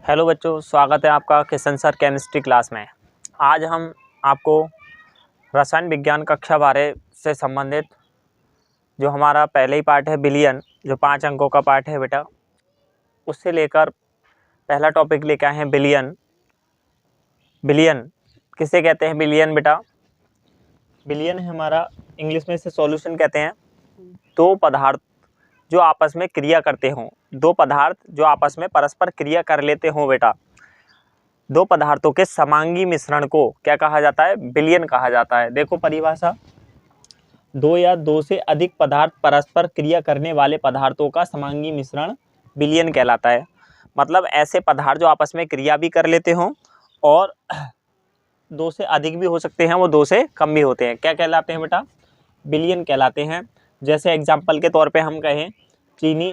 Hello बच्चों, स्वागत है आपका किशन सर केमिस्ट्री क्लास में। आज हम आपको रसायन विज्ञान कक्षा 12 से संबंधित जो हमारा पहले ही पार्ट है बिलियन, जो 5 अंकों का पार्ट है बेटा, उससे लेकर पहला टॉपिक लेके आए हैं बिलियन। बिलियन किसे कहते हैं? बिलियन बेटा, बिलियन है हमारा इंग्लिश में इसे सॉल्यूशन कहते हैं। दो पदार्थ जो आपस में क्रिया करते हों, दो पदार्थ जो आपस में परस्पर क्रिया कर लेते हों बेटा, दो पदार्थों के समांगी मिश्रण को क्या कहा जाता है? बिलियन कहा जाता है। देखो परिभाषा, दो या दो से अधिक पदार्थ परस्पर क्रिया करने वाले पदार्थों का समांगी मिश्रण बिलियन कहलाता है। मतलब ऐसे पदार्थ जो आपस में क्रिया भी कर लेते हों और दो से अधिक भी हो सकते हैं, वो दो से कम भी होते हैं, क्या कहलाते हैं बेटा? बिलियन कहलाते हैं। जैसे एग्जाम्पल के तौर पे हम कहें चीनी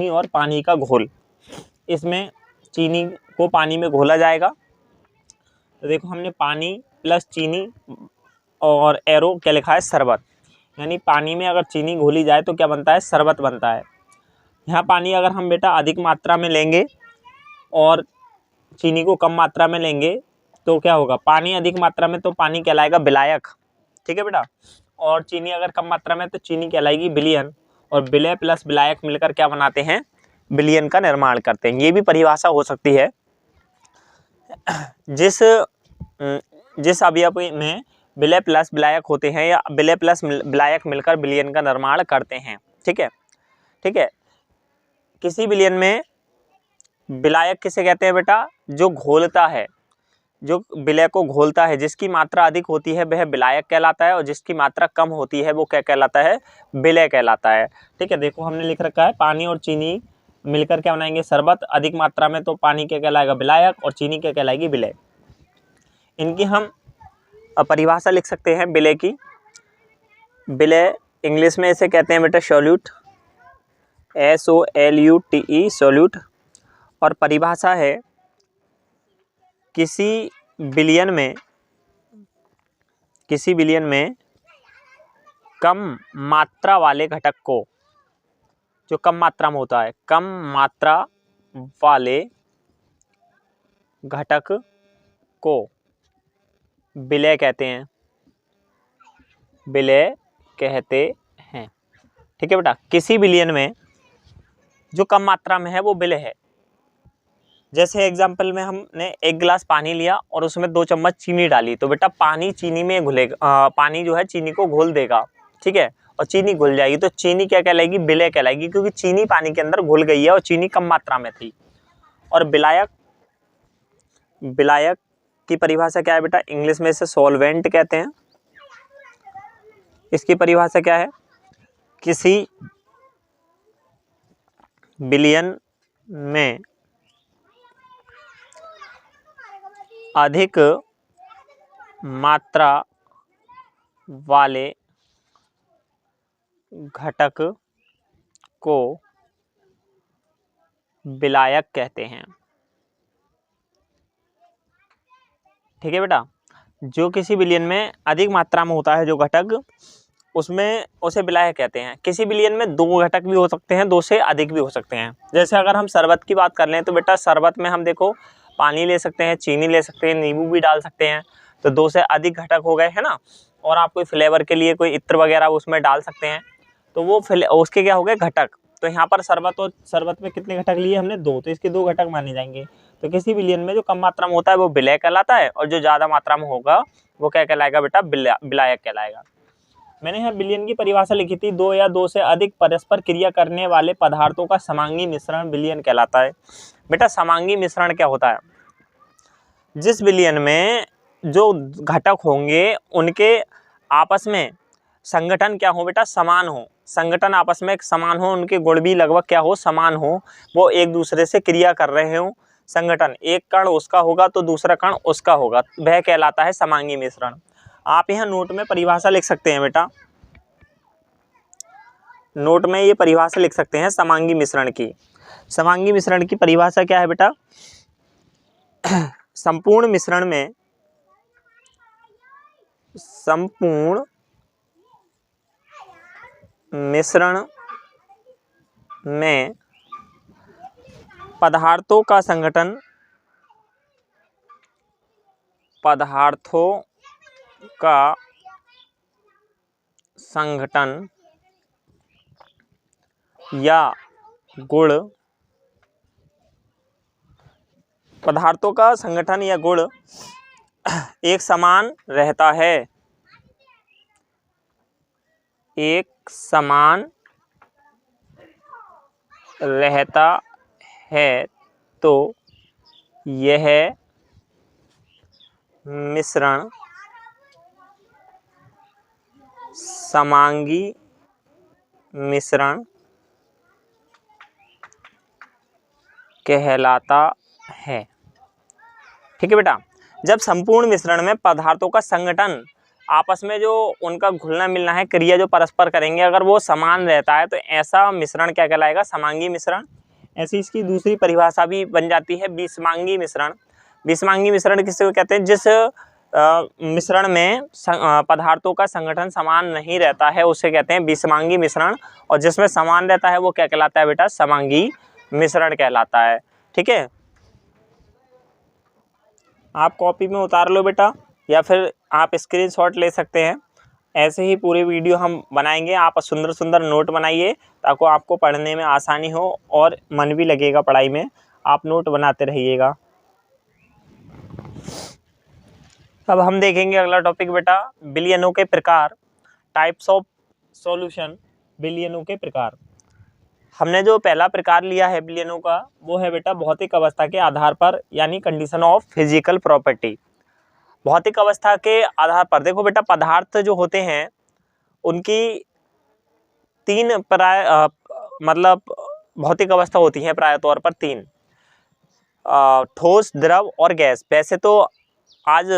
और पानी का घोल। इसमें चीनी को पानी में घोला जाएगा, तो देखो हमने पानी प्लस चीनी और एरो क्या लिखा है? शरबत। यानी पानी में अगर चीनी घोली जाए तो क्या बनता है? शरबत बनता है। यहाँ पानी अगर हम बेटा अधिक मात्रा में लेंगे और चीनी को कम मात्रा में लेंगे तो क्या होगा? पानी अधिक मात्रा में तो पानी कहलाएगा विलायक, ठीक है बेटा, और चीनी अगर कम मात्रा में तो चीनी कहलाएगी विलयन। और विलय प्लस विलायक मिलकर क्या बनाते हैं? विलयन का निर्माण करते हैं। ये भी परिभाषा हो सकती है। जिस अवयव में विलय प्लस विलायक होते हैं या विलय प्लस विलायक मिलकर विलयन का निर्माण करते हैं, ठीक है, ठीक है। किसी विलयन में विलायक किसे कहते हैं बेटा? जो घोलता है, जो विलय को घोलता है, जिसकी मात्रा अधिक होती है वह विलायक कहलाता है और जिसकी मात्रा कम होती है वो क्या कहलाता है? विलय कहलाता है, ठीक है। देखो हमने लिख रखा है पानी और चीनी मिलकर क्या बनाएंगे? शरबत। अधिक मात्रा में तो पानी क्या कहलाएगा? विलायक, और चीनी क्या कहलाएगी? विलय। इनकी हम परिभाषा लिख सकते हैं विलय की। विलय इंग्लिश में इसे कहते हैं बेटा सॉल्यूट, SOLUTE, सॉल्यूट। और परिभाषा है किसी विलयन में कम मात्रा वाले घटक को, जो कम मात्रा में होता है, कम मात्रा वाले घटक को विलय कहते हैं, विलय कहते हैं, ठीक है बेटा। किसी विलयन में जो कम मात्रा में है वो विलय है। जैसे एग्जाम्पल में हमने एक गिलास पानी लिया और उसमें 2 चम्मच चीनी डाली, तो बेटा पानी चीनी में घुलेगा, पानी जो है चीनी को घोल देगा, ठीक है, और चीनी घुल जाएगी तो चीनी क्या कहलाएगी? विलय कहलाएगी, क्योंकि चीनी पानी के अंदर घुल गई है और चीनी कम मात्रा में थी। और विलायक की परिभाषा क्या है बेटा? इंग्लिश में इसे सॉल्वेंट कहते हैं। इसकी परिभाषा क्या है? किसी विलयन में अधिक मात्रा वाले घटक को विलायक कहते हैं, ठीक है बेटा। जो किसी विलयन में अधिक मात्रा में होता है जो घटक, उसमें उसे विलायक कहते हैं। किसी विलयन में 2 घटक भी हो सकते हैं, 2 से अधिक भी हो सकते हैं। जैसे अगर हम शरबत की बात कर लें तो बेटा शरबत में हम देखो पानी ले सकते हैं, चीनी ले सकते हैं, नींबू भी डाल सकते हैं, तो 2 से अधिक घटक हो गए, है ना। और आप कोई फ्लेवर के लिए कोई इत्र वगैरह उसमें डाल सकते हैं, तो वो उसके क्या हो गए? घटक। तो यहाँ पर शरबत में कितने घटक लिए हमने? 2, तो इसके 2 घटक माने जाएंगे। तो किसी विलयन में जो कम मात्रा में होता है वो विलय कहलाता है, और जो ज़्यादा मात्रा में होगा वो क्या कहलाएगा बेटा? विलायक कहलाएगा। मैंने यहाँ विलयन की परिभाषा लिखी थी, 2 या 2 से अधिक परस्पर क्रिया करने वाले पदार्थों का समांगी मिश्रण विलयन कहलाता है। बेटा समांगी मिश्रण क्या होता है? जिस विलयन में जो घटक होंगे उनके आपस में संगठन क्या हो बेटा? समान हो। संगठन आपस में समान हो, उनके गुण भी लगभग क्या हो? समान हो। वो एक दूसरे से क्रिया कर रहे हो। संगठन, एक कण उसका होगा तो दूसरा कण उसका होगा, वह कहलाता है समांगी मिश्रण। आप यहाँ नोट में परिभाषा लिख सकते हैं बेटा, नोट में ये परिभाषा लिख सकते हैं समांगी मिश्रण की। समांगी मिश्रण की परिभाषा क्या है बेटा? संपूर्ण मिश्रण में पदार्थों का संगठन या गुण, पदार्थों का संगठन या गुण एक समान रहता है, एक समान रहता है तो यह मिश्रण समांगी मिश्रण कहलाता है। ठीक है बेटा, जब संपूर्ण मिश्रण में पदार्थों का संगठन, आपस में जो उनका घुलना मिलना है, क्रिया जो परस्पर करेंगे, अगर वो समान रहता है तो ऐसा मिश्रण क्या कहलाएगा? समांगी मिश्रण। ऐसी इसकी दूसरी परिभाषा भी बन जाती है विषमांगी मिश्रण। विषमांगी मिश्रण किसे कहते हैं? जिस मिश्रण में पदार्थों का संगठन समान नहीं रहता है उसे कहते हैं विषमांगी मिश्रण, और जिसमें समान रहता है वो क्या कहलाता है बेटा? समांगी मिश्रण कहलाता है। ठीक है, आप कॉपी में उतार लो बेटा, या फिर आप स्क्रीनशॉट ले सकते हैं। ऐसे ही पूरे वीडियो हम बनाएंगे, आप सुंदर सुंदर नोट बनाइए ताकि आपको पढ़ने में आसानी हो और मन भी लगेगा पढ़ाई में। आप नोट बनाते रहिएगा। अब हम देखेंगे अगला टॉपिक बेटा, विलयनों के प्रकार, टाइप्स ऑफ सॉल्यूशन। विलयनों के प्रकार, हमने जो पहला प्रकार लिया है विलयनों का वो है बेटा भौतिक अवस्था के आधार पर, यानी कंडीशन ऑफ फिजिकल प्रॉपर्टी। भौतिक अवस्था के आधार पर देखो बेटा, पदार्थ जो होते हैं उनकी तीन मतलब भौतिक अवस्था होती है प्राय तौर पर तीन, ठोस, द्रव और गैस। वैसे तो आज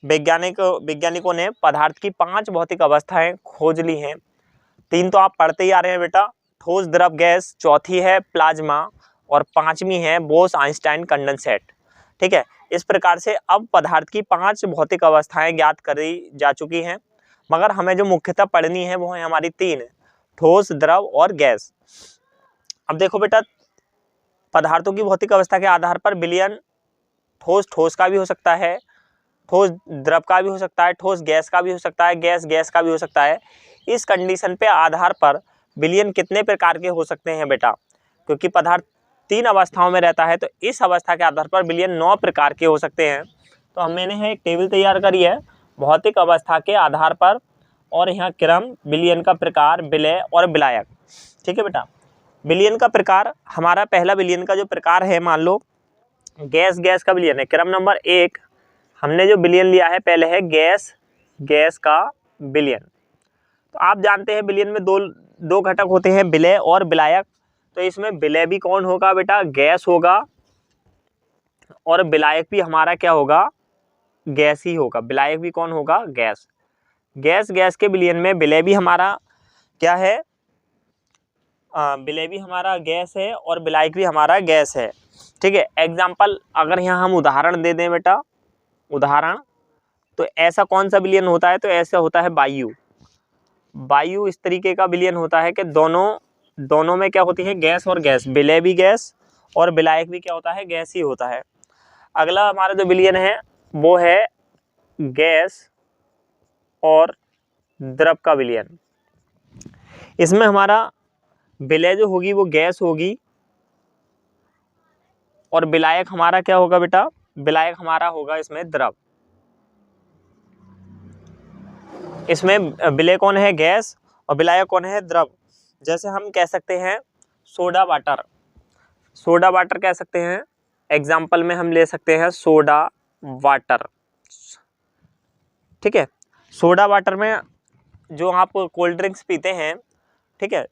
वैज्ञानिकों ने पदार्थ की 5 भौतिक अवस्थाएं खोज ली हैं। 3 तो आप पढ़ते ही आ रहे हैं बेटा, ठोस, द्रव, गैस। चौथी है प्लाज्मा और 5वीं है बोस-आइंस्टाइन कंडेंसेट। ठीक है, इस प्रकार से अब पदार्थ की 5 भौतिक अवस्थाएं ज्ञात करी जा चुकी हैं, मगर हमें जो मुख्यतः पढ़नी है वो है हमारी 3, ठोस, द्रव और गैस। अब देखो बेटा, पदार्थों की भौतिक अवस्था के आधार पर विलयन ठोस का भी हो सकता है, ठोस द्रव का भी हो सकता है, ठोस गैस का भी हो सकता है, गैस का भी हो सकता है। इस कंडीशन पे आधार पर विलयन कितने प्रकार के हो सकते हैं बेटा? क्योंकि पदार्थ 3 अवस्थाओं में रहता है तो इस अवस्था के आधार पर विलयन 9 प्रकार के हो सकते हैं। तो मैंने एक टेबल तैयार करी है भौतिक अवस्था के आधार पर, और यहाँ क्रम, विलयन का प्रकार, विलय और विलायक। ठीक है बेटा, विलयन का प्रकार, हमारा पहला विलयन का जो प्रकार है, मान लो गैस का विलयन है। क्रम नंबर 1 हमने जो विलयन लिया है पहले है गैस का विलयन। तो आप जानते हैं विलयन में दो घटक होते हैं, विलय और विलायक। तो इसमें विलय भी कौन होगा बेटा? गैस होगा, और विलायक भी हमारा क्या होगा? गैस ही होगा। विलायक भी कौन होगा? गैस। गैस के विलयन में विलय भी हमारा क्या है? विलय भी हमारा गैस है और विलायक भी हमारा गैस है। ठीक है, एग्जाम्पल अगर यहाँ हम उदाहरण दे दें बेटा, उदाहरण, तो ऐसा कौन सा विलयन होता है? तो ऐसा होता है वायु इस तरीके का विलयन होता है कि दोनों में क्या होती है? गैस और गैस। विलय भी गैस और विलायक भी क्या होता है? गैस ही होता है। अगला हमारा जो विलयन है वो है गैस और द्रव का विलयन। इसमें हमारा विलय जो होगी वो गैस होगी, और विलायक हमारा क्या होगा बेटा? विलायक हमारा होगा इसमें द्रव। इसमें विलय कौन है? गैस, और विलायक कौन है? द्रव। जैसे हम कह सकते हैं सोडा वाटर कह सकते हैं। एग्जाम्पल में हम ले सकते हैं सोडा वाटर। ठीक है, सोडा वाटर में जो आप कोल्ड ड्रिंक्स पीते हैं, ठीक है,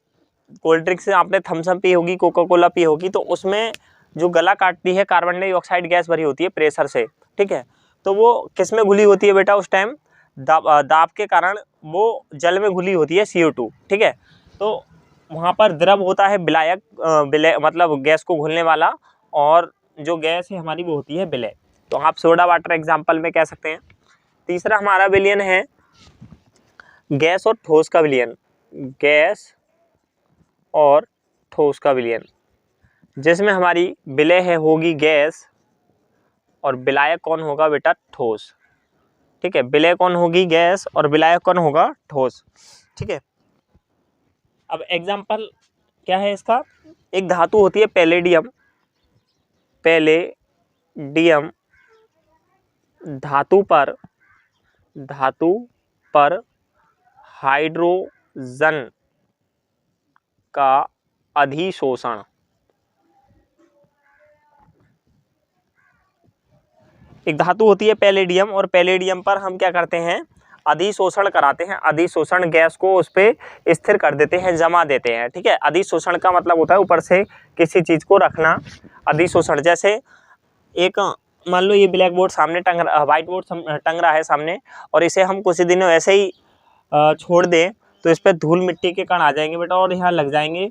कोल्ड ड्रिंक्स से आपने थम्स अप पी होगी, कोका कोला पी होगी, तो उसमें जो गला काटती है कार्बन डाइऑक्साइड गैस भरी होती है प्रेशर से। ठीक है, तो वो किस में घुली होती है बेटा? उस टाइम दाब के कारण वो जल में घुली होती है, CO2। ठीक है, तो वहाँ पर द्रव होता है विलायक, मतलब गैस को घुलने वाला, और जो गैस है हमारी वो होती है विलय। तो आप सोडा वाटर एग्जाम्पल में कह सकते हैं। तीसरा हमारा विलयन है गैस और ठोस का विलयन। गैस और ठोस का विलयन। जिसमें हमारी विलय है होगी गैस और विलायक कौन होगा बेटा, ठोस। ठीक है, विलय कौन होगी, गैस, और विलायक कौन होगा, ठोस। ठीक है, अब एग्जाम्पल क्या है इसका, एक धातु होती है पैलेडियम। पैलेडियम धातु पर हाइड्रोजन का अधिशोषण। एक धातु होती है पैलेडियम, और पैलेडियम पर हम क्या करते हैं, अधिशोषण कराते हैं। अधिशोषण गैस को उस पे स्थिर कर देते हैं, जमा देते हैं। ठीक है, अधिशोषण का मतलब होता है ऊपर से किसी चीज को रखना। अधिशोषण जैसे एक मान लो ये ब्लैक बोर्ड सामने व्हाइट बोर्ड टंग रहा है सामने, और इसे हम कुछ दिनों ऐसे ही छोड़ दें तो इस पर धूल मिट्टी के कण आ जाएंगे बेटा और यहाँ लग जाएंगे,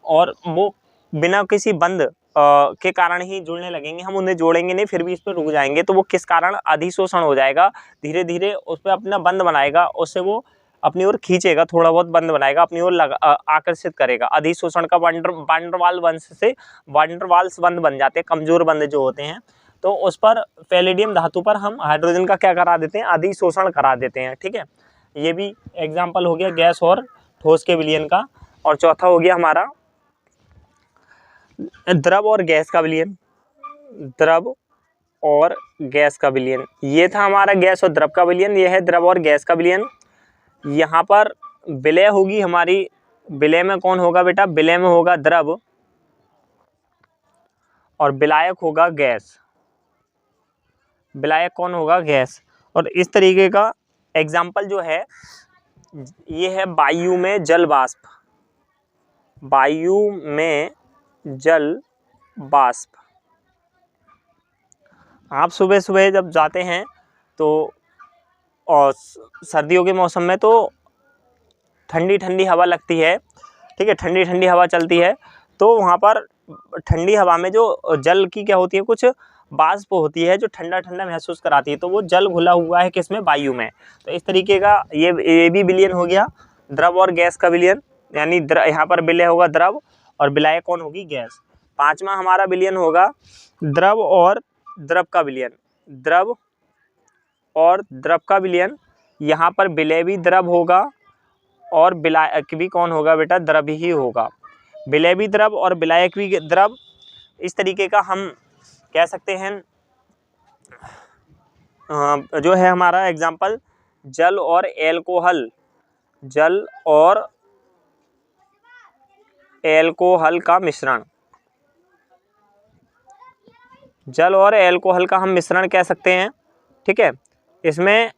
और वो बिना किसी बंद के कारण ही जुड़ने लगेंगे। हम उन्हें जोड़ेंगे नहीं, फिर भी इस पर रुक जाएंगे। तो वो किस कारण, अधिशोषण हो जाएगा। धीरे धीरे उस पर अपना बंद बनाएगा, उससे वो अपनी ओर खींचेगा, थोड़ा बहुत बंद बनाएगा, अपनी ओर आकर्षित करेगा। अधिशोषण का वांडरवाल वंश से वांडरवाल्स बंद बन जाते हैं, कमजोर बंद जो होते हैं। तो उस पर पैलेडियम धातु पर हम हाइड्रोजन का क्या करा देते हैं, अधिशोषण करा देते हैं। ठीक है, ये भी एग्जाम्पल हो गया गैस और ठोस के विलयन का। और चौथा हो गया हमारा द्रव और गैस का विलयन। द्रव और गैस का विलयन, ये था हमारा गैस और द्रव का विलयन, ये है द्रव और गैस का विलयन। यहाँ पर विलय होगी हमारी, विलय में कौन होगा बेटा, विलय में होगा द्रव और विलायक होगा गैस। विलायक कौन होगा, गैस। और इस तरीके का एग्जाम्पल जो है ये है वायु में जल वाष्प। वायु में जल वाष्प, आप सुबह सुबह जब जाते हैं तो, और सर्दियों के मौसम में तो ठंडी ठंडी हवा लगती है। ठीक है, ठंडी ठंडी हवा चलती है, तो वहाँ पर ठंडी हवा में जो जल की क्या होती है, कुछ वाष्प होती है जो ठंडा ठंडा महसूस कराती है। तो वो जल घुला हुआ है किसमें, वायु में। तो इस तरीके का ये भी विलयन हो गया, द्रव और गैस का विलयन। यानी यहाँ पर विलय होगा द्रव और विलायक कौन होगी, गैस। पांचवा हमारा विलयन होगा द्रव और द्रव का विलयन। द्रव और द्रव का विलयन, यहाँ पर विलय भी द्रव होगा और विलायक भी कौन होगा बेटा, द्रव ही होगा। विलय भी द्रव और विलायक भी द्रव। इस तरीके का हम कह सकते हैं जो है हमारा एग्जाम्पल, जल और एल्कोहल। जल और एल्कोहल का मिश्रण। जल और एल्कोहल का हम मिश्रण कह सकते हैं। ठीक है, इसमें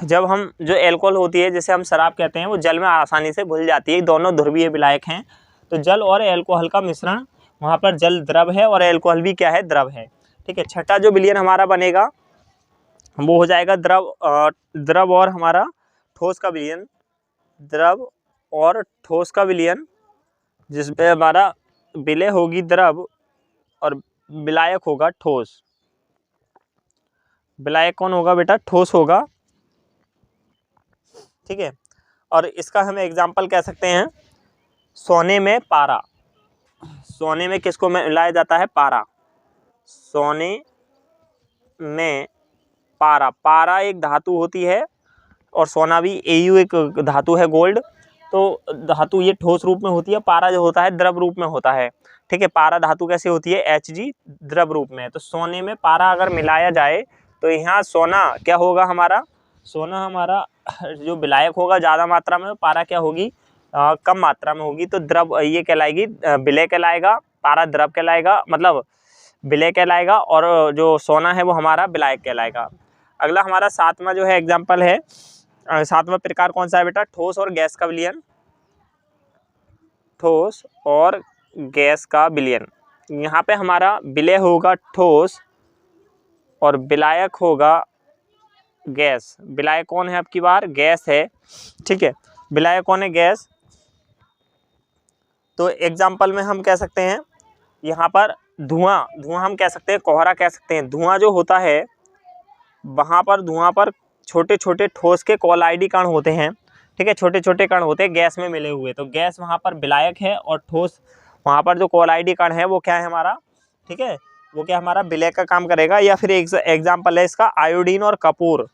जब हम जो एल्कोहल होती है, जैसे हम शराब कहते हैं, वो जल में आसानी से घुल जाती है। दोनों ध्रुवीय विलायक हैं। तो जल और एल्कोहल का मिश्रण, वहाँ पर जल द्रव है और एल्कोहल भी क्या है, द्रव है। ठीक है, छठा जो विलयन हमारा बनेगा वो हो जाएगा द्रव और हमारा ठोस का विलयन। द्रव और ठोस का विलयन, जिसमें हमारा विलय होगी द्रव और विलायक होगा ठोस। विलायक कौन होगा बेटा, ठोस होगा। ठीक है, और इसका हम एग्जाम्पल कह सकते हैं, सोने में पारा। सोने में किसको मिलाया जाता है, पारा। सोने में पारा, पारा एक धातु होती है और सोना भी Au एक धातु है, गोल्ड। तो धातु ये ठोस रूप में होती है, पारा जो होता है द्रव रूप में होता है। ठीक है, पारा धातु कैसे होती है, Hg द्रव रूप में। तो सोने में पारा अगर मिलाया जाए तो यहाँ सोना क्या होगा हमारा, सोना हमारा जो विलायक होगा ज़्यादा मात्रा में, पारा क्या होगी, कम मात्रा में होगी। तो द्रव ये कहलाएगी, विलय कहलाएगा, पारा द्रव कहलाएगा, मतलब विलय कहलाएगा, और जो सोना है वो हमारा विलायक कहलाएगा। अगला हमारा सातवां जो है एग्जाम्पल है, सातवां प्रकार कौन सा है बेटा, ठोस और गैस का विलयन। ठोस और गैस का विलयन, यहाँ पे हमारा विलय होगा ठोस और विलायक होगा गैस। विलायक कौन है आपकी बार, गैस है। ठीक है, विलायक कौन है, गैस। तो एग्जाम्पल में हम कह सकते हैं यहाँ पर धुआं हम कह सकते हैं, कोहरा कह सकते हैं। धुआं जो होता है, वहाँ पर धुआं पर छोटे छोटे ठोस के कोलाइडी कण होते हैं। ठीक है, छोटे छोटे कण होते हैं गैस में मिले हुए। तो गैस वहाँ पर विलायक है और ठोस वहाँ पर जो कोलाइडी कण है वो क्या है हमारा, ठीक है, वो क्या हमारा विलय का काम करेगा। या फिर एग्जाम्पल है इसका आयोडीन और कपूर,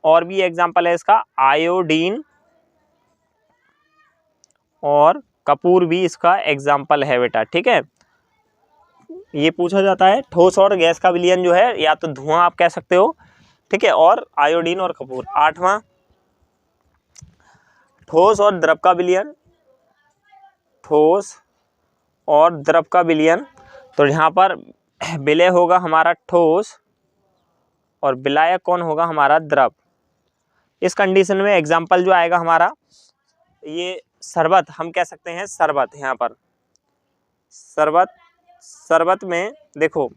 और भी एग्जाम्पल है इसका आयोडीन और कपूर भी इसका एग्जाम्पल है बेटा, ठीक है। ये पूछा जाता है ठोस और गैस का विलयन जो है, या तो धुआं आप कह सकते हो, ठीक है, और आयोडीन और कपूर। 8वां ठोस और द्रव का विलयन, ठोस और द्रव का विलयन। तो यहाँ पर विलय होगा हमारा ठोस और विलायक कौन होगा हमारा द्रव। इस कंडीशन में एग्जाम्पल जो आएगा हमारा, ये शरबत हम कह सकते हैं, शरबत। यहाँ पर शरबत में देखो,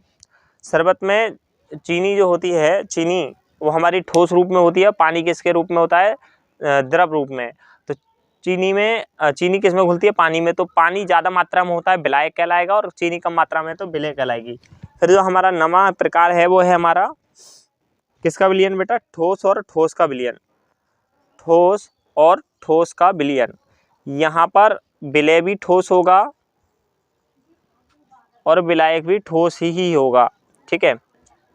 शरबत में चीनी जो होती है, चीनी वो हमारी ठोस रूप में होती है, पानी किसके रूप में होता है, द्रव रूप में। तो चीनी किस में घुलती है, पानी में। तो पानी ज़्यादा मात्रा में होता है विलायक कहलाएगा, और चीनी कम मात्रा में तो विलय कहलाएगी। फिर जो हमारा नवा प्रकार है वो है हमारा किसका विलयन बेटा, ठोस और ठोस का विलयन। ठोस और ठोस का विलयन, यहाँ पर विलय भी ठोस होगा और विलायक भी ठोस ही होगा, ठीक है।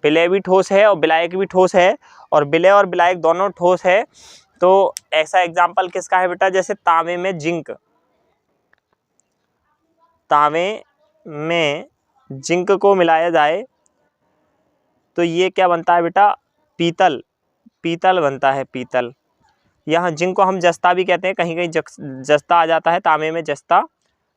विलय भी ठोस है और विलायक भी ठोस है, और विलय और विलायक दोनों ठोस है। तो ऐसा एग्जाम्पल किसका है बेटा, जैसे तांबे में जिंक, तांबे में जिंक को मिलाया जाए तो ये क्या बनता है बेटा, पीतल, पीतल बनता है, पीतल। यहाँ जिंक को हम जस्ता भी कहते हैं, कहीं कहीं जस्ता आ जाता है, तांबे में जस्ता।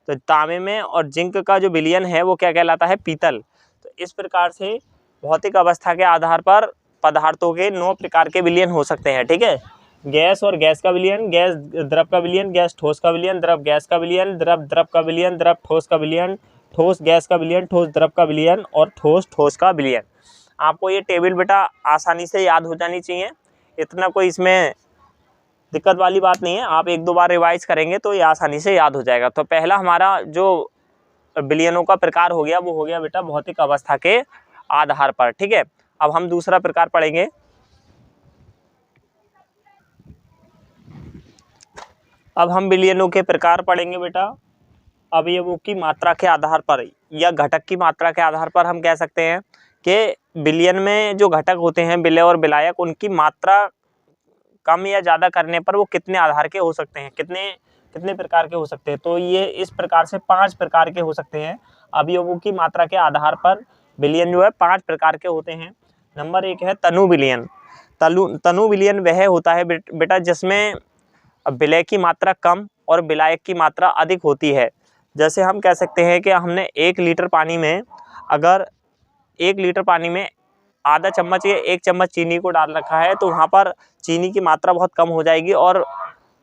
तो तांबे में और जिंक का जो विलयन है वो क्या कहलाता है, पीतल। तो इस प्रकार से भौतिक अवस्था के आधार पर पदार्थों के 9 प्रकार के विलयन हो सकते हैं, ठीक है। गैस और गैस का विलयन, गैस द्रव का विलयन, गैस ठोस का विलयन, द्रव गैस का विलयन, द्रव द्रव का विलयन, द्रव ठोस का विलयन, ठोस गैस का विलयन, ठोस द्रव का विलयन और ठोस ठोस का विलयन। आपको ये टेबल बेटा आसानी से याद हो जानी चाहिए, इतना कोई इसमें दिक्कत वाली बात नहीं है। आप 1-2 बार रिवाइज करेंगे तो ये आसानी से याद हो जाएगा। तो पहला हमारा जो विलयनों का प्रकार हो गया वो हो गया बेटा भौतिक अवस्था के आधार पर, ठीक है। अब हम दूसरा प्रकार पढ़ेंगे। अब हम विलयनों के प्रकार पढ़ेंगे बेटा अवयवों की मात्रा के आधार पर या घटक की मात्रा के आधार पर। हम कह सकते हैं कि विलयन में जो घटक होते हैं विलय और विलायक, उनकी मात्रा कम या ज़्यादा करने पर वो कितने आधार के हो सकते हैं, कितने प्रकार के हो सकते हैं। तो ये इस प्रकार से 5 प्रकार के हो सकते हैं। अवयवों की मात्रा के आधार पर विलयन जो है 5 प्रकार के होते हैं। नंबर 1 है तनु विलयन। तनु विलयन वह होता है बेटा जिसमें विलय की मात्रा कम और विलायक की मात्रा अधिक होती है। जैसे हम कह सकते हैं कि हमने 1 लीटर पानी में, अगर 1 लीटर पानी में आधा चम्मच या 1 चम्मच चीनी को डाल रखा है तो वहाँ पर चीनी की मात्रा बहुत कम हो जाएगी और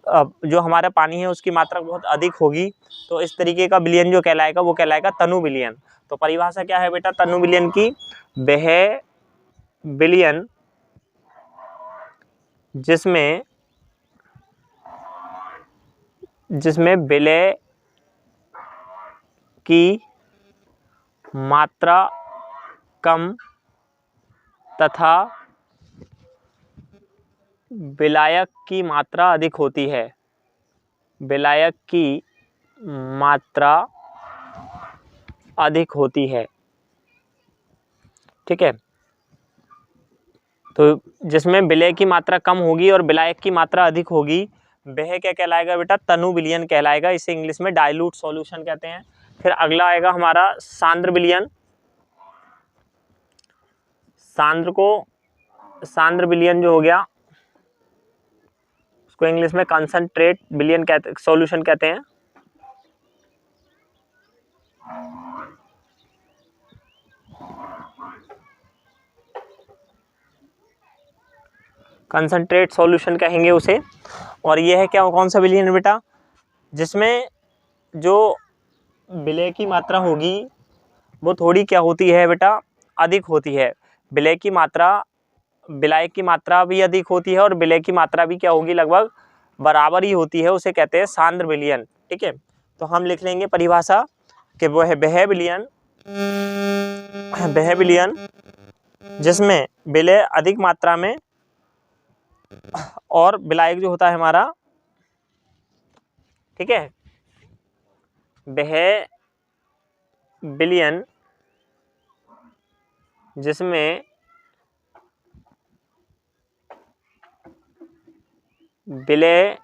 जो हमारा पानी है उसकी मात्रा बहुत अधिक होगी। तो इस तरीके का विलयन जो कहलाएगा वो कहलाएगा तनु विलयन। तो परिभाषा क्या है बेटा तनु विलयन की, वह विलयन जिसमें विलय की मात्रा कम तथा विलायक की मात्रा अधिक होती है, विलायक की मात्रा अधिक होती है, ठीक है। तो जिसमें विलय की मात्रा कम होगी और विलायक की मात्रा अधिक होगी वह क्या कहलाएगा बेटा तनु विलयन कहलाएगा। इसे इंग्लिश में डाइल्यूट सॉल्यूशन कहते हैं। फिर अगला आएगा हमारा सांद्र विलयन। सांद्र विलयन जो हो गया उसको इंग्लिश में कंसंट्रेट विलयन सॉल्यूशन कहते हैं। कंसंट्रेट सॉल्यूशन कहेंगे उसे। और यह है क्या, कौन सा विलयन है बेटा, जिसमें जो विलय की मात्रा होगी वो थोड़ी क्या होती है बेटा अधिक होती है। विलय की मात्रा विलायक की मात्रा भी अधिक होती है और विलय की मात्रा भी क्या होगी लगभग बराबर ही होती है, उसे कहते हैं सांद्र विलयन, ठीक है। तो हम लिख लेंगे परिभाषा कि वो है वह विलयन जिसमें विलय अधिक मात्रा में और विलायक जो होता है हमारा, ठीक है, वह विलयन जिसमें विलय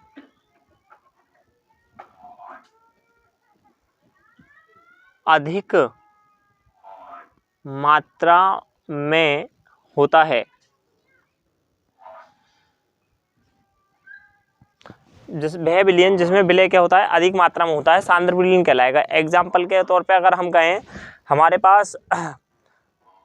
अधिक मात्रा में होता है। वह विलयन जिसमें विलय क्या होता है, अधिक मात्रा में होता है, सांद्र विलयन कहलाएगा। एग्जाम्पल के तौर पे अगर हम कहें, हमारे पास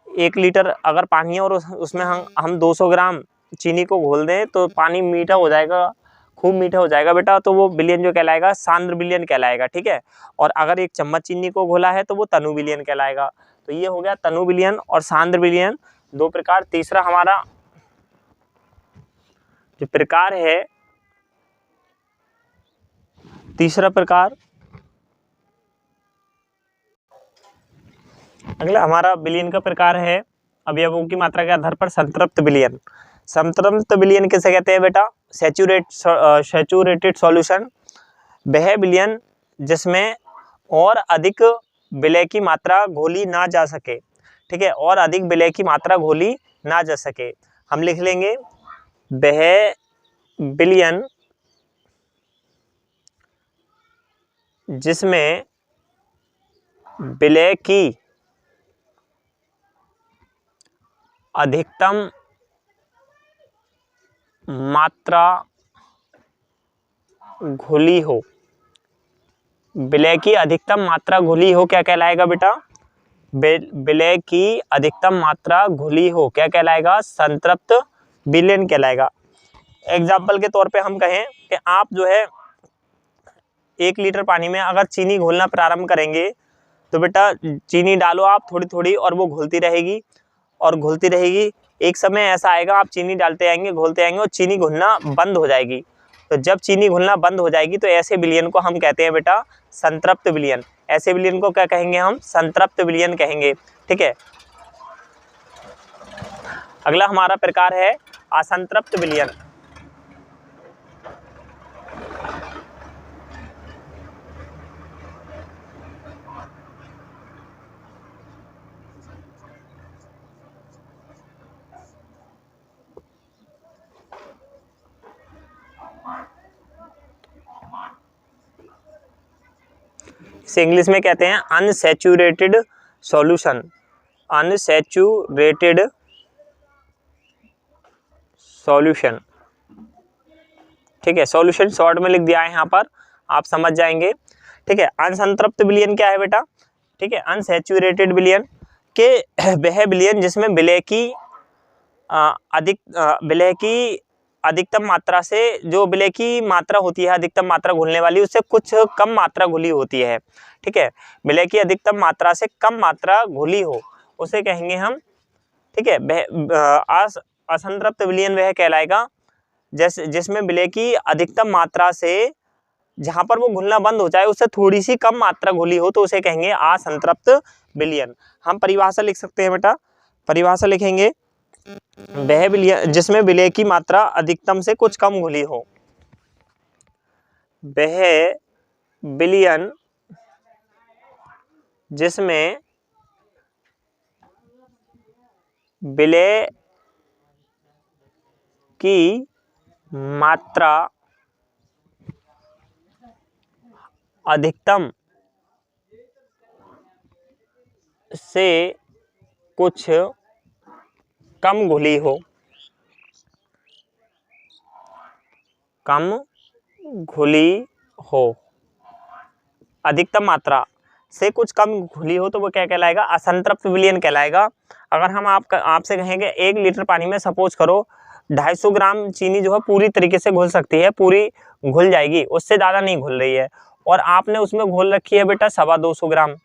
1 लीटर अगर पानी है और उसमें हम 200 ग्राम चीनी को घोल दें तो पानी मीठा हो जाएगा, खूब मीठा हो जाएगा बेटा, तो वो विलयन जो कहलाएगा सांद्र विलयन कहलाएगा। ठीक है। और अगर 1 चम्मच चीनी को घोला है तो वो तनु विलयन कहलाएगा। तो ये हो गया तनु विलयन और सांद्र विलयन, 2 प्रकार। तीसरा हमारा जो प्रकार है, तीसरा प्रकार, अगला हमारा विलयन का प्रकार है अवयवों की मात्रा के आधार पर संतृप्त विलयन। संतृप्त विलयन किसे कहते हैं बेटा? सैचुरेटेड सॉल्यूशन, वह विलयन जिसमें और अधिक विलय की मात्रा घोली ना जा सके। ठीक है, और अधिक विलय की मात्रा घोली ना जा सके। हम लिख लेंगे, वह विलयन जिसमें विलय की अधिकतम मात्रा घुली हो। विलय की अधिकतम मात्रा घुली हो क्या कहलाएगा बेटा? विलय की अधिकतम मात्रा घुली हो क्या कहलाएगा? संतृप्त विलयन कहलाएगा। एग्जाम्पल के तौर पे हम कहें कि आप जो है 1 लीटर पानी में अगर चीनी घोलना प्रारंभ करेंगे तो बेटा चीनी डालो आप थोड़ी थोड़ी और वो घुलती रहेगी और घुलती रहेगी। एक समय ऐसा आएगा आप चीनी डालते आएंगे, घोलते आएंगे और चीनी घुलना बंद हो जाएगी। तो जब चीनी घुलना बंद हो जाएगी तो ऐसे विलयन को हम कहते हैं बेटा संतृप्त विलयन। ऐसे विलयन को क्या कहेंगे हम? संतृप्त विलयन कहेंगे। ठीक है। अगला हमारा प्रकार है असंतृप्त विलयन। इसे इंग्लिश में कहते हैं अनसैचुरेटेड सॉल्यूशन। Unsaturated solution. ठीक है, सॉल्यूशन शॉर्ट में लिख दिया है यहाँ पर, आप समझ जाएंगे। ठीक है। अनसंतृप्त विलयन क्या है बेटा? ठीक है, अनसैचुरेटेड विलयन के वह विलयन जिसमें विलय की अधिकतम मात्रा से, जो विलय की मात्रा होती है अधिकतम मात्रा घुलने वाली, उससे कुछ कम मात्रा घुली होती है। ठीक है, विलय की अधिकतम मात्रा से कम मात्रा घुली हो उसे कहेंगे हम। ठीक है, असंतृप्त विलयन वह कहलाएगा जिसमें विलय की अधिकतम मात्रा से जहां पर वो घुलना बंद हो जाए उससे थोड़ी सी कम मात्रा घुली हो तो उसे कहेंगे असंतृप्त विलयन। हम परिभाषा लिख सकते हैं बेटा, परिभाषा लिखेंगे, वह विलयन जिसमें विलय की मात्रा अधिकतम से कुछ कम घुली हो। वह विलयन जिसमें विलय की मात्रा अधिकतम से कुछ कम घुली हो। कम घुली हो, अधिकतम मात्रा से कुछ कम घुली हो तो वो क्या कहलाएगा? असंतृप्त विलयन कहलाएगा। अगर हम आपसे कहेंगे 1 लीटर पानी में सपोज करो 250 ग्राम चीनी जो है पूरी तरीके से घुल सकती है, पूरी घुल जाएगी, उससे ज़्यादा नहीं घुल रही है, और आपने उसमें घोल रखी है बेटा 225 ग्राम,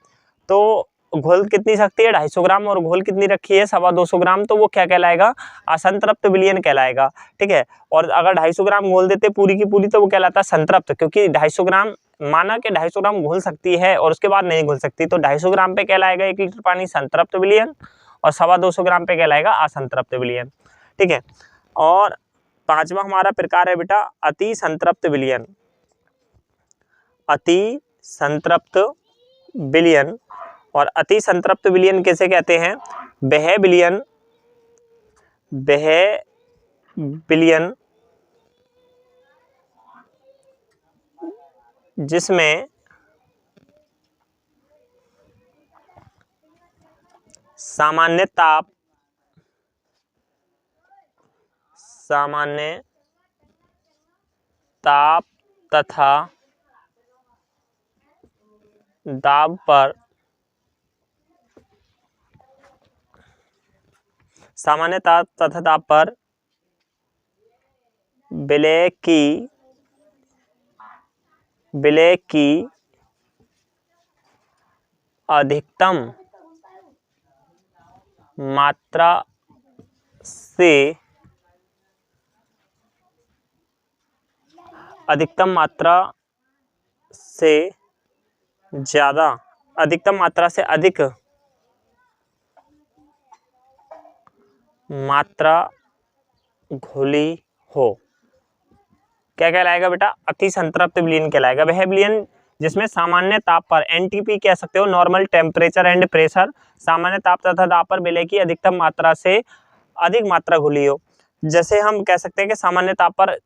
तो घोल कितनी सकती है? 250 ग्राम, और घोल कितनी रखी है? 225 ग्राम, तो वो क्या कहलाएगा? असंतृप्त विलयन कहलाएगा। ठीक है। और अगर 250 ग्राम घोल देते पूरी की पूरी तो वो कहलाता है संतृप्त, क्योंकि 250 ग्राम माना कि 250 ग्राम घुल सकती है और उसके बाद नहीं घुल सकती, तो 250 ग्राम पे कहलाएगा 1 लीटर पानी संतृप्त विलयन, और 225 ग्राम पे कहलाएगा असंतृप्त विलयन। ठीक है। और 5वां हमारा प्रकार है बेटा अति संतृप्त विलयन। अति संतृप्त विलयन। और अति संतृप्त विलयन किसे कहते हैं? वह विलयन जिसमें सामान्य ताप तथा दाब पर विलय की अधिकतम मात्रा से ज़्यादा, अधिकतम मात्रा से अधिक मात्रा घुली हो, क्या कहलाएगा बेटा? अति संतृप्त विलयन कहलाएगा। वह विलयन जिसमें सामान्य ताप पर, एनटीपी कह सकते हो, नॉर्मल टेम्परेचर एंड प्रेशर, सामान्य ताप तथा दाब पर विलय की अधिकतम मात्रा से अधिक मात्रा घुली हो। जैसे हम कह सकते हैं कि सामान्य ताप पर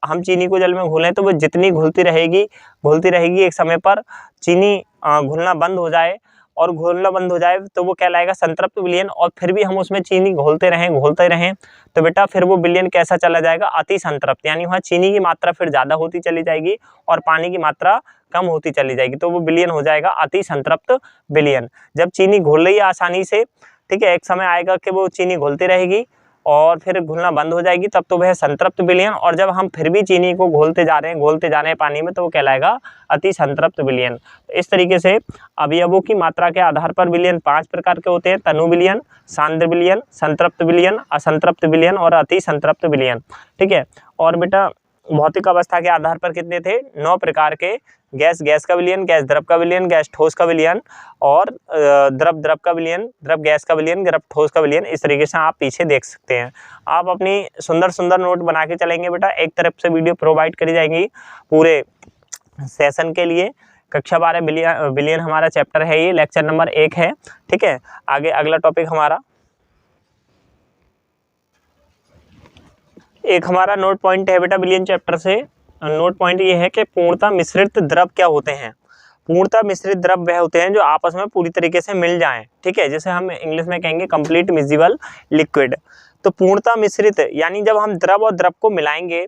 हम चीनी को जल में घोलें तो वो जितनी घुलती रहेगी एक समय पर चीनी घुलना बंद हो जाए, और घोलना बंद हो जाए तो वो कहलाएगा संतृप्त विलयन। और फिर भी हम उसमें चीनी घोलते रहें तो बेटा फिर वो विलयन कैसा चला जाएगा? अति संतृप्त, यानी वहाँ चीनी की मात्रा फिर ज़्यादा होती चली जाएगी और पानी की मात्रा कम होती चली जाएगी, तो वो विलयन हो जाएगा अति संतृप्त विलयन। जब चीनी घुल रही है आसानी से, ठीक है, एक समय आएगा कि वो चीनी घुलती रहेगी और फिर घुलना बंद हो जाएगी, तब तो वह संतृप्त विलयन। और जब हम फिर भी चीनी को घोलते जा रहे हैं पानी में, तो वो कहलाएगा अति संतृप्त विलयन। इस तरीके से अवयवों की मात्रा के आधार पर विलयन 5 प्रकार के होते हैं: तनु विलयन, सांद्र विलयन, संतृप्त विलयन, असंतृप्त विलयन और अति संतृप्त विलयन। ठीक है। और बेटा भौतिक अवस्था के आधार पर कितने थे? 9 प्रकार के: गैस का विलयन, गैस द्रव का विलयन, गैस ठोस का विलयन और द्रव का विलयन, द्रव गैस का विलयन, द्रव ठोस का विलयन। इस तरीके से आप पीछे देख सकते हैं। आप अपनी सुंदर नोट बना के चलेंगे बेटा। एक तरफ से वीडियो प्रोवाइड करी जाएंगी पूरे सेशन के लिए। कक्षा 12 विलयन हमारा चैप्टर है, ये लेक्चर नंबर 1 है। ठीक है। आगे अगला टॉपिक हमारा नोट पॉइंट है बेटा विलयन चैप्टर से। नोट पॉइंट ये है कि पूर्णतः मिश्रित द्रव क्या होते हैं? पूर्णतः मिश्रित द्रव वह होते हैं जो आपस में पूरी तरीके से मिल जाएं। ठीक है, जैसे हम इंग्लिश में कहेंगे कंप्लीट मिक्सिबल लिक्विड। तो पूर्णतः मिश्रित यानी जब हम द्रव और द्रव को मिलाएंगे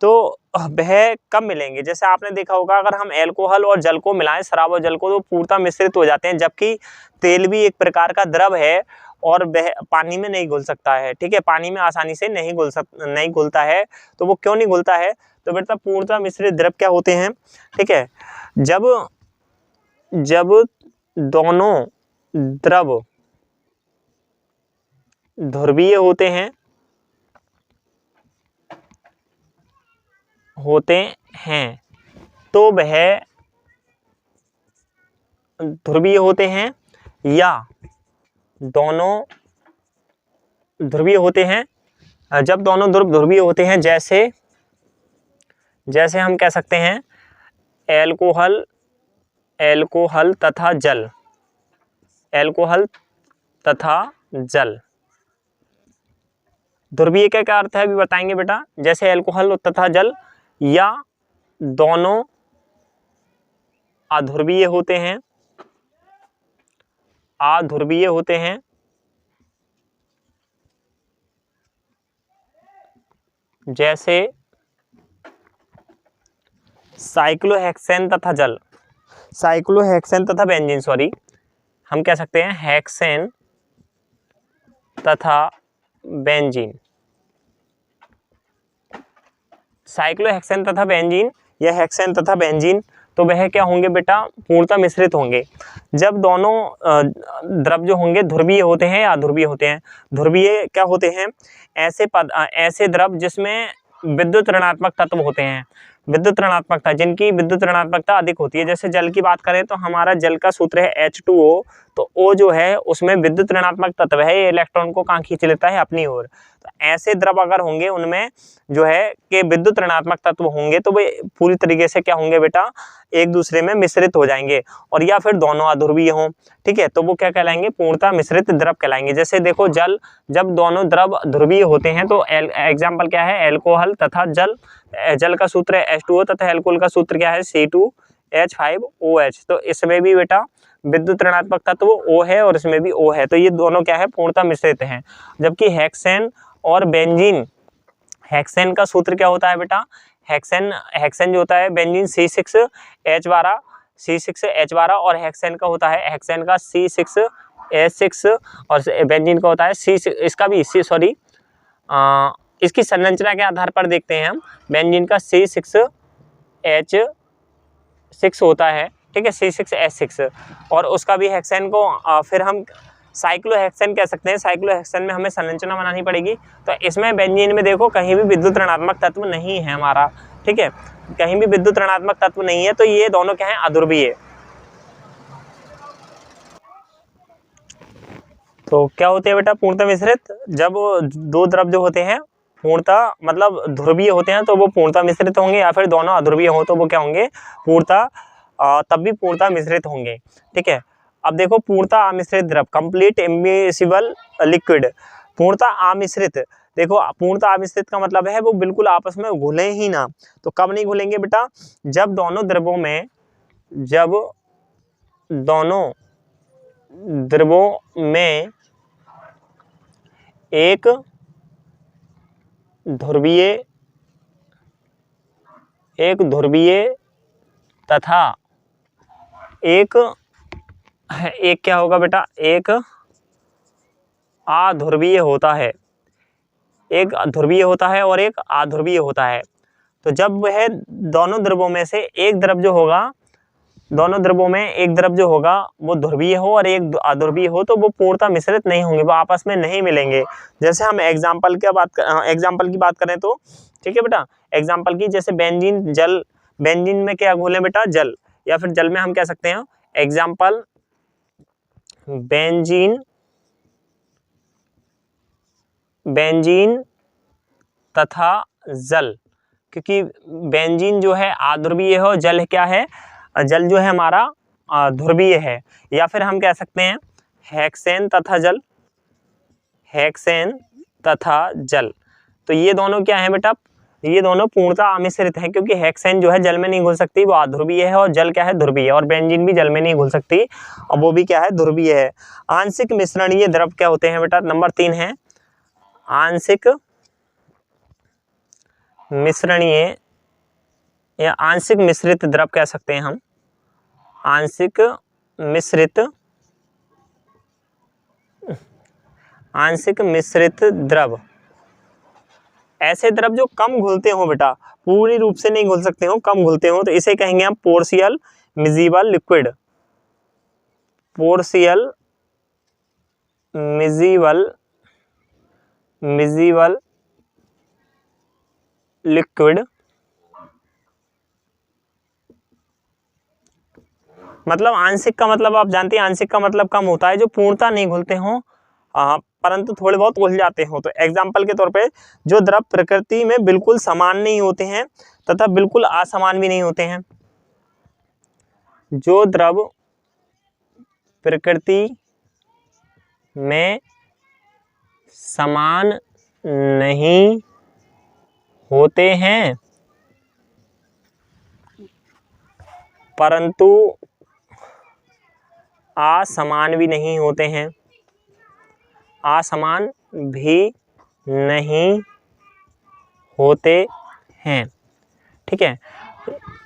तो वह कब मिलेंगे? जैसे आपने देखा होगा, अगर हम एल्कोहल और जल को मिलाएं, शराब और जल को, तो पूर्णतः मिश्रित हो जाते हैं। जबकि तेल भी एक प्रकार का द्रव है और वह पानी में नहीं घुल सकता है। ठीक है, पानी में आसानी से नहीं घुलता है। तो वो क्यों नहीं घुलता है? तो बेटा पूर्णतः मिश्रित द्रव क्या होते हैं? ठीक है, जब दोनों द्रव ध्रुवीय होते हैं तो वह ध्रुवीय होते हैं, या दोनों ध्रुवीय होते हैं। जब दोनों ध्रुव ध्रुवीय होते हैं, जैसे हम कह सकते हैं एल्कोहल तथा जल। ध्रुवीय का क्या अर्थ है अभी बताएंगे बेटा। जैसे एल्कोहल तथा जल, या दोनों अध्रुवीय होते हैं, जैसे साइक्लोहेक्सेन तथा बेंजीन, हम कह सकते हैं हेक्सेन तथा बेंजीन। साइक्लोहेक्सेन तथा बेंजीन या हेक्सेन तथा बेंजीन, तो वह क्या होंगे बेटा? पूर्णतः मिश्रित होंगे। जब दोनों द्रव जो होंगे ध्रुवीय होते हैं या अध्रुवीय होते हैं। ध्रुवीय क्या होते हैं? ऐसे द्रव जिसमें विद्युत ऋणात्मक तत्व होते हैं, जिनकी विद्युत ऋणात्मकता अधिक होती है। जैसे जल की बात करें तो हमारा जल का सूत्र है H2O, तो O जो है उसमें विद्युत ऋणात्मक तत्व है, ये इलेक्ट्रॉन को कहाँ खींच लेता है? अपनी ओर। तो ऐसे द्रव अगर होंगे उनमें जो है कि विद्युत ऋणात्मक तत्व होंगे, तो वे पूरी तरीके से क्या होंगे बेटा? एक दूसरे में मिश्रित हो जाएंगे, और या फिर दोनों अध्रुवीय हों, ठीक है, तो वो क्या कहलाएंगे, पूर्णतः मिश्रित द्रव कहलाएंगे। जैसे देखो जल, जब दोनों द्रव ध्रुवीय होते हैं तो एग्जाम्पल क्या है, एल्कोहल तथा जल। जल का सूत्र है H2O तथा एल्कोहल का सूत्र क्या है, C2H5OH। तो इसमें भी बेटा विद्युत ऋणात्मक तत्व O है और इसमें भी O है, तो ये दोनों क्या है, पूर्णतः मिश्रित हैं। जबकि हेक्सेन और बेंजीन, हेक्सेन का सूत्र क्या होता है बेटा, हेक्सेन जो होता है बेंजीन C6H12 और हेक्सेन का होता है, हेक्सेन का C6H6 और बेंजीन का होता है इसकी संरचना के आधार पर देखते हैं हम, बेंजीन का C6H6 होता है, ठीक है, C6H6, और उसका भी हेक्सेन को फिर हम साइक्लोहेक्सेन कह सकते हैं। साइक्लोहेक्सेन में हमें संरचना बनानी पड़ेगी, तो इसमें बेंजीन में देखो कहीं भी विद्युत ऋणात्मक तत्व नहीं है हमारा, ठीक है, कहीं भी विद्युत ऋणात्मक तत्व नहीं है, तो ये दोनों क्या है, अध्रुवीय। तो क्या होते हैं बेटा, पूर्णतः मिश्रित, जब दो द्रव जो होते हैं पूर्णतः मतलब ध्रुवीय होते हैं तो वो पूर्णतः मिश्रित होंगे, या फिर दोनों अध्रुवीय हो तो वो क्या होंगे, पूर्णतः तब भी पूर्णतः मिश्रित होंगे, ठीक है। अब देखो पूर्णतः अमिश्रित द्रव, कंप्लीट इमिसिबल लिक्विड, पूर्णतः अमिश्रित। देखो पूर्णतः अमिश्रित का मतलब है वो बिल्कुल आपस में घुले ही ना। तो कब नहीं घुलेंगे बेटा, जब दोनों द्रवों में एक ध्रुवीय तथा एक क्या होगा बेटा, एक अध्रुवीय होता है, एक ध्रुवीय होता है और एक अध्रुवीय होता है। तो जब वह दोनों द्रवों में से एक द्रव जो होगा, दोनों द्रवों में एक द्रव जो होगा वो ध्रुवीय हो और एक अध्रुवीय हो, तो वो पूर्णतः मिश्रित नहीं होंगे, वो आपस में नहीं मिलेंगे। जैसे हम एग्जाम्पल की बात करें तो, ठीक है बेटा, एग्जाम्पल की, जैसे बेंजीन, जल, बेंजीन में क्या घोले बेटा, जल, या फिर जल में हम कह सकते हैं एग्जाम्पल बेंजीन तथा जल, क्योंकि बेंजीन जो है अध्रुवीय है और जल क्या है, जल जो है हमारा ध्रुवीय है। या फिर हम कह सकते हैं हेक्सेन तथा जल। तो ये दोनों क्या है बेटा, ये दोनों पूर्णतः अमिश्रित हैं, क्योंकि हेक्सेन जो है जल में नहीं घुल सकती, वो अध्रुवीय है, और जल क्या है, ध्रुवीय, और बेंजीन भी जल में नहीं घुल सकती और वो भी क्या है, ध्रुवीय है। आंशिक मिश्रणीय द्रव क्या होते हैं बेटा, नंबर 3 है आंशिक मिश्रणीय या आंशिक मिश्रित द्रव कह सकते हैं हम, आंशिक मिश्रित द्रव, ऐसे द्रव जो कम घुलते हो बेटा, पूरी रूप से नहीं घुल सकते हो, कम घुलते हो, तो इसे कहेंगे हम पोर्शियल मिजिबल लिक्विड, पोर्शियल मिजिबल लिक्विड। मतलब आंशिक का मतलब आप जानते हैं, आंशिक का मतलब कम होता है, जो पूर्णतः नहीं घुलते हो परंतु थोड़े बहुत घुल जाते हो। तो एग्जाम्पल के तौर पे, जो द्रव प्रकृति में बिल्कुल समान नहीं होते हैं तथा बिल्कुल असमान भी नहीं होते हैं, जो द्रव प्रकृति में समान नहीं होते हैं परंतु असमान भी नहीं होते हैं, असमान भी नहीं होते हैं, ठीक है।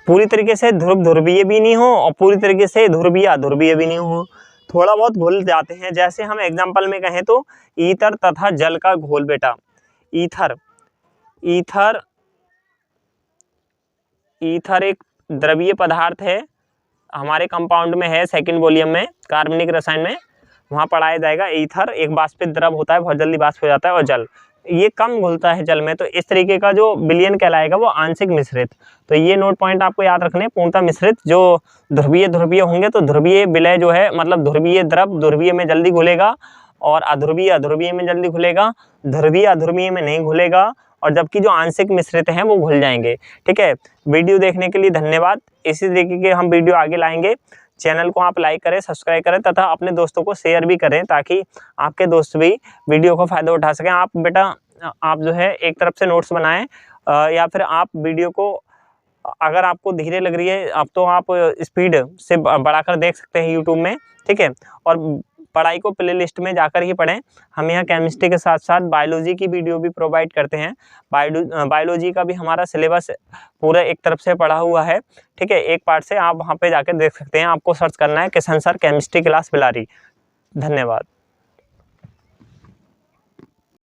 पूरी तरीके से ध्रुवीय भी नहीं हो और पूरी तरीके से ध्रुवीय अध्रुवीय भी नहीं हो, थोड़ा बहुत घुल जाते हैं। जैसे हम एग्जाम्पल में कहें तो ईथर तथा जल का घोल बेटा, ईथर एक द्रवीय पदार्थ है, हमारे कंपाउंड में है, सेकंड वॉल्यूम में कार्बनिक रसायन में वहाँ पढ़ाया जाएगा। ईथर एक वाष्पित द्रव होता है, बहुत जल्दी वाष्प हो जाता है, और जल ये कम घुलता है जल में, तो इस तरीके का जो विलयन कहलाएगा वो आंशिक मिश्रित। तो ये नोट पॉइंट आपको याद रखने, पूर्णतः मिश्रित जो ध्रुवीय होंगे, तो ध्रुवीय विलय जो है मतलब ध्रुवीय द्रव ध्रुवीय में जल्दी घुलेगा और अध्रुवीय में जल्दी घुलेगा, ध्रुवीय अध्रुवीय में नहीं घुलेगा, और जबकि जो आंशिक मिश्रित हैं वो घुल जाएंगे। ठीक है, वीडियो देखने के लिए धन्यवाद। इसी तरीके के हम वीडियो आगे लाएंगे। चैनल को आप लाइक करें, सब्सक्राइब करें तथा अपने दोस्तों को शेयर भी करें ताकि आपके दोस्त भी वीडियो का फ़ायदा उठा सकें। आप बेटा आप जो है एक तरफ से नोट्स बनाएं या फिर आप वीडियो को अगर आपको धीरे लग रही है अब तो आप स्पीड से बढ़ाकर देख सकते हैं यूट्यूब में। ठीक है, और पढ़ाई को प्लेलिस्ट में जाकर ही पढ़ें। हम यहाँ केमिस्ट्री के साथ साथ बायोलॉजी की वीडियो भी प्रोवाइड करते हैं। बायोलॉजी का भी हमारा सिलेबस पूरा एक तरफ से पढ़ा हुआ है। ठीक है, एक पार्ट से आप वहाँ पे जाकर देख सकते हैं। आपको सर्च करना है Kishan sir chemistry class Bilari. धन्यवाद।